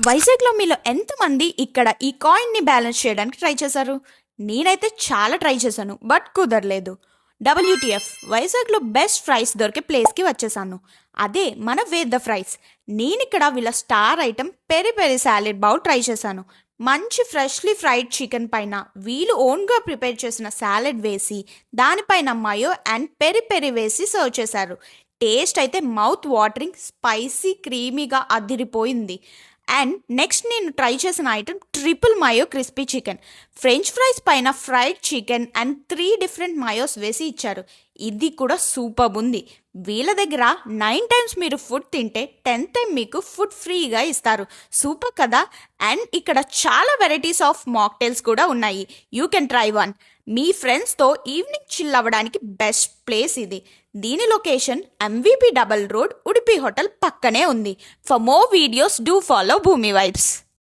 వైజాగ్లో మీలో ఎంతమంది ఇక్కడ ఈ కాయిన్ని బ్యాలెన్స్ చేయడానికి ట్రై చేశారు? నేనైతే చాలా ట్రై చేశాను, బట్ కుదరలేదు. డబ్ల్యూటీఎఫ్ వైజాగ్లో బెస్ట్ ఫ్రైస్ దొరికే ప్లేస్కి వచ్చేసాను. అదే మన వేద ఫ్రైస్. నేనిక్కడ వీళ్ళ star item peri peri salad bowl try చేశాను. మంచి ఫ్రెష్లీ ఫ్రైడ్ చికెన్ పైన వీళ్ళు ఓన్గా ప్రిపేర్ చేసిన సాలెడ్ వేసి దానిపైన మయో అండ్ పెరి పెరి వేసి సర్వ్ చేశారు. టేస్ట్ అయితే మౌత్ వాటరింగ్, స్పైసీ క్రీమీగా అదిరిపోయింది. అండ్ నెక్స్ట్ నేను ట్రై చేసిన item triple mayo crispy chicken. French fries పైన fried chicken and 3 different mayos వేసి ఇచ్చారు. ఇది కూడా సూపర్ ఉంది. వీళ్ళ దగ్గర 9 టైమ్స్ మీరు ఫుడ్ తింటే 10th టైం మీకు ఫుడ్ ఫ్రీగా ఇస్తారు. సూపర్ కదా. అండ్ ఇక్కడ చాలా వెరైటీస్ ఆఫ్ మాక్టైల్స్ కూడా ఉన్నాయి. You can try one. మీ ఫ్రెండ్స్తో ఈవినింగ్ చిల్ అవ్వడానికి బెస్ట్ ప్లేస్ ఇది. దీని location MVP double road, Udupi hotel పక్కనే ఉంది. For more videos do follow Bhumi vibes.